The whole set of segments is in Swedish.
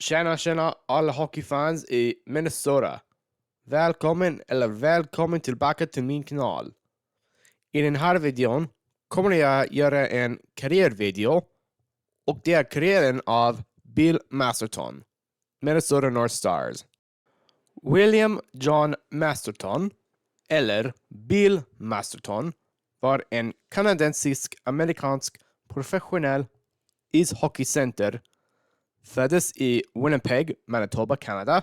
Tjena alla hockeyfans i Minnesota. Välkommen tillbaka till min kanal. I den här videon kommer jag göra en karriärvideo och det är karriären av Bill Masterton, Minnesota North Stars. William John Masterton, eller Bill Masterton, var en kanadensisk-amerikansk professionell ishockeycenter föddes i Winnipeg, Manitoba, Kanada,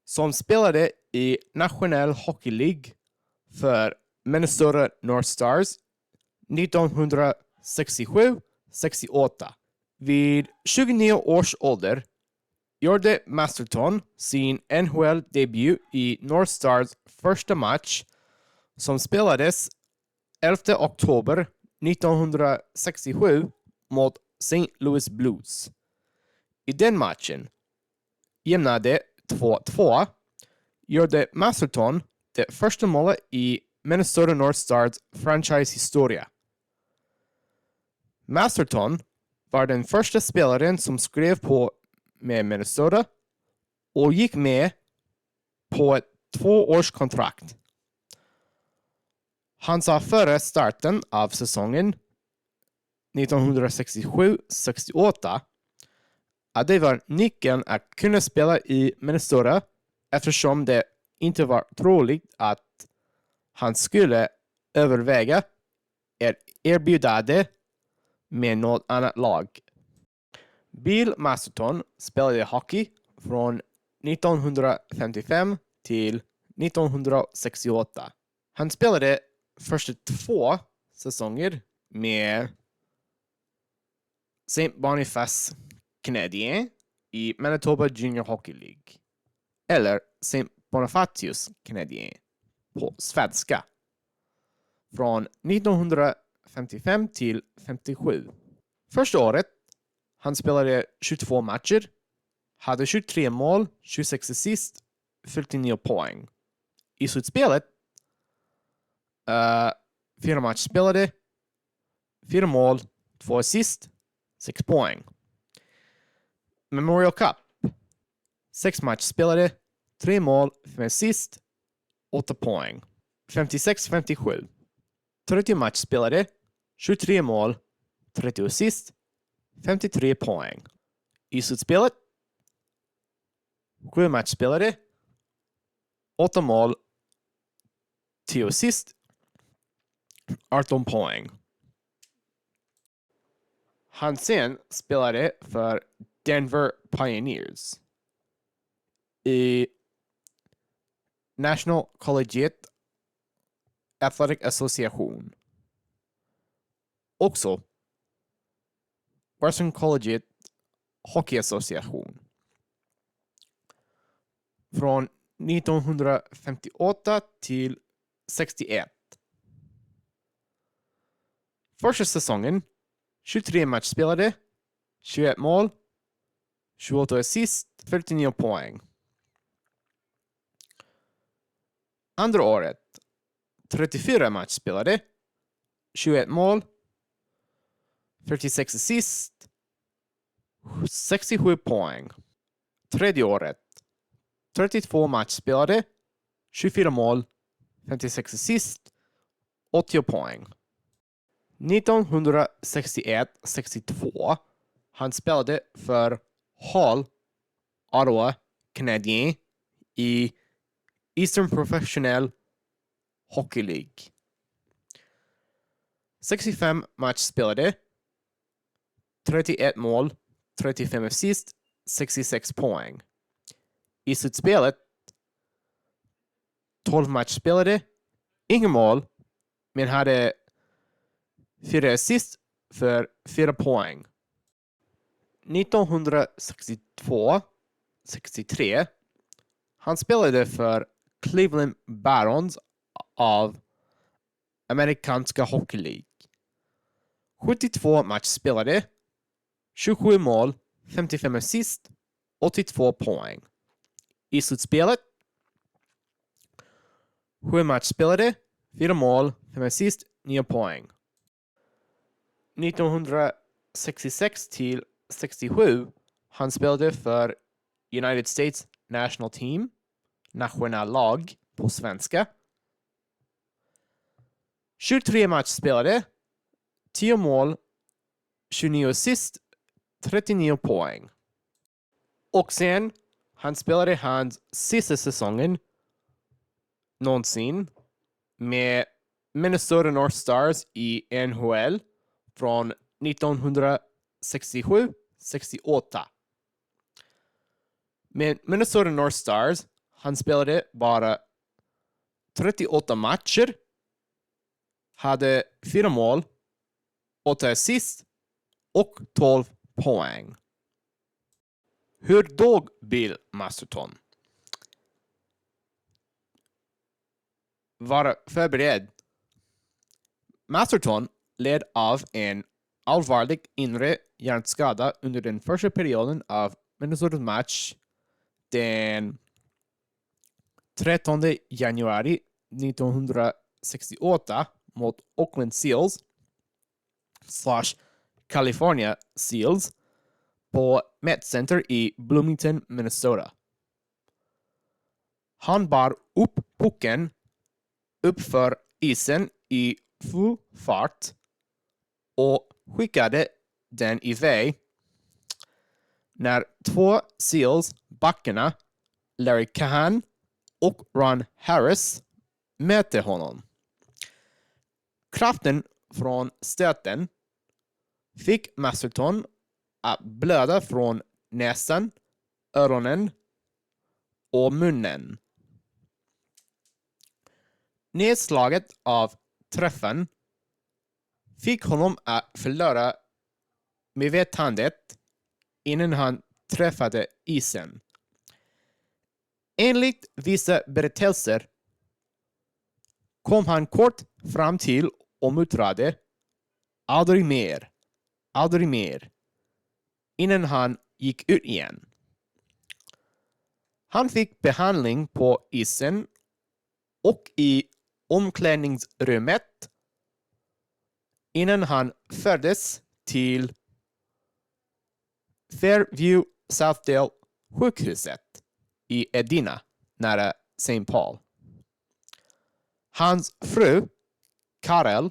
som spelade i National Hockey League för Minnesota North Stars 1967-68. Vid 29 års ålder gjorde Masterton sin NHL-debut i North Stars första match som spelades 11 oktober 1967 mot St. Louis Blues. I den matchen, jämnade 2-2, gjorde Masterton det första målet i Minnesota North Stars franchise-historia. Masterton var den första spelaren som skrev på med Minnesota och gick med på ett 2-årskontrakt. Han sa före starten av säsongen 1967-68 att det var nyckeln att kunna spela i Minnesota eftersom det inte var troligt att han skulle överväga ett erbjudande med något annat lag. Bill Masterton spelade hockey från 1955 till 1968. Han spelade första 2 säsonger med St. Boniface Canadiens i Manitoba Junior Hockey League, eller St. Bonifatius Canadiens på svenska, från 1955 till 57. Första året han spelade 22 matcher, hade 23 mål, 26 assist, 49 poäng. I slutspelet 4 matcher spelade, 4 mål, 2 assist, 6 poäng. Memorial Cup 6 matcher spelade, 3 mål, 5 assist, 8 poäng. 56-57 30 matcher spelade, 23 mål, 30 assist, 53 poäng. I slutspelet 7 matcher spelade, 8 mål, 10 assist, 18 poäng. Han sen spelade för Denver Pioneers i National Collegiate Athletic Association. Också Western Collegiate Hockey Association. Från 1958 till 61. Första säsongen 23 matcher spelade, 21 mål, 28 assist, 49 poäng. Andra året 34 matcher spelade, 21 mål, 46 assist, 67 poäng. Tredje året 32 matcher spelade, 24 mål, 56 assist, 80 poäng. 1961-62 han spelade för Hall Ottawa Canadiens i Eastern Professional Hockey League. 65 matcher spelade, 31 mål, 35 assist, 66 poäng. I slutspelet 12 matcher spelade, inga mål, men hade 4 assist för 4 poäng. 1962-63 han spelade för Cleveland Barons av Amerikanska Hockey League. 72 matcher spelade, 27 mål, 55 assist, 82 poäng. I slutspelet 7 matcher spelade, 4 mål, 5 assist, 9 poäng. 1966 till 67 Han spelade för United States National Team, nationallag på svenska. 23 matcher spelade, 10 mål, 29 assist, 39 poäng. Och sen, han spelade hans sista säsongen någonsin med Minnesota North Stars i NHL från 1967-68. Med Minnesota North Stars, han spelade bara 38 matcher, hade 4 mål, 8 assist och 12 poäng. Hur dog Bill Masterton? Var förberedd. Masterton led av en allvarlig inre hjärnskada under den första perioden av Minnesotas match den 13 januari 1968 mot Oakland Seals / California Seals på Met Center i Bloomington, Minnesota. Han bar upp pucken uppför isen i full fart och skickade den iväg när 2 Seals backarna Larry Cahan och Ron Harris mötte honom. Kraften från stöten fick Masterton att blöda från näsan, öronen och munnen. Nedslaget av träffen fick honom att förlora medvetandet innan han träffade isen. Enligt vissa berättelser kom han kort fram till och muttrade aldrig mer, aldrig mer, innan han gick ut igen. Han fick behandling på isen och i omklädningsrummet innan han fördes till Fairview Southdale sjukhuset i Edina nära St. Paul. Hans fru Carol,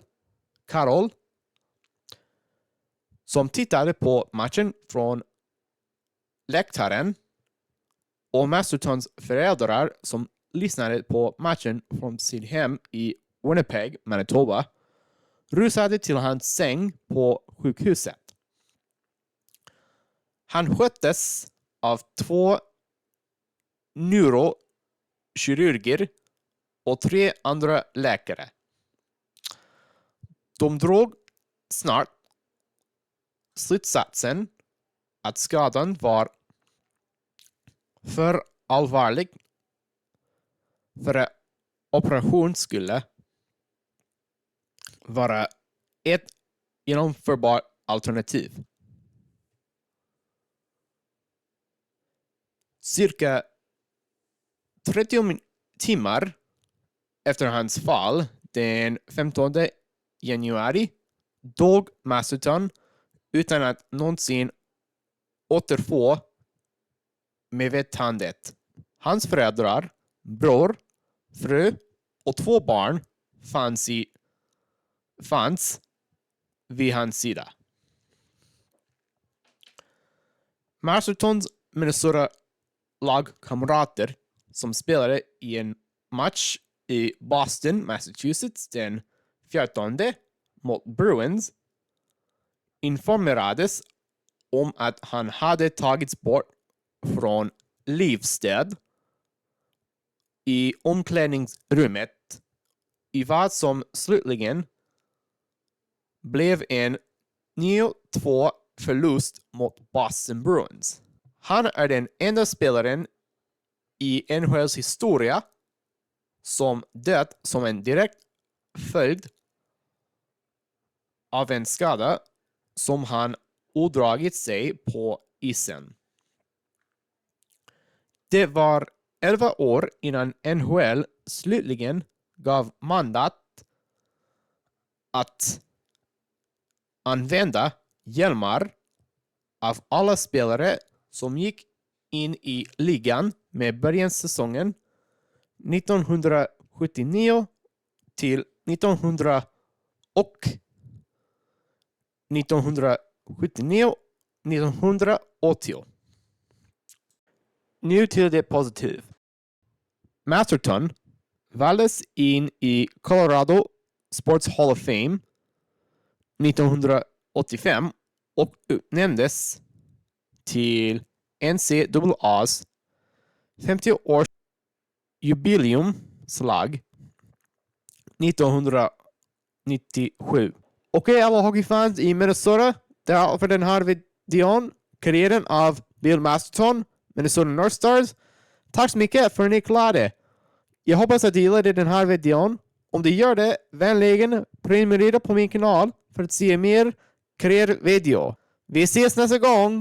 som tittade på matchen från läktaren, och Mastertons föräldrar som lyssnade på matchen från sitt hem i Winnipeg, Manitoba, rusade till hans säng på sjukhuset. Han sköttes av 2 neurokirurger och 3 andra läkare. De drog snart slutsatsen att skadan var för allvarlig för att operation skulle vara ett genomförbart alternativ. Cirka 30 timmar efter hans fall den 15 januari dog Masterton utan att någonsin återfå medvetandet. Hans föräldrar, bror, fru och 2 barn fanns vid hans sida. Mastertons Minnesota lagkamrater som spelade i en match i Boston, Massachusetts den 14 mot Bruins informerades om att han hade tagits bort från livsstöd i omklädningsrummet i vad som slutligen blev en 9-2 förlust mot Boston Bruins. Han är den enda spelaren i NHLs historia som dött som en direkt följd av en skada som han ådragit sig på isen. Det var 11 år innan NHL slutligen gav mandat att använda hjälmar av alla spelare som gick in i ligan med början-säsongen 1979 till 1980. Nu till det positiva. Masterton valdes in i Colorado Sports Hall of Fame 1985 och utnämndes till NCAAs 50-års jubileumslag 1997. Okej, alla hockeyfans i Minnesota, det är allt för den här videon. Karriären av Bill Masterton, Minnesota North Stars. Tack så mycket för att ni klarade. Jag hoppas att du gillade den här videon. Om du gör det, vänligen prenumerera på min kanal för att se mer karriärvideo. Vi ses nästa gång!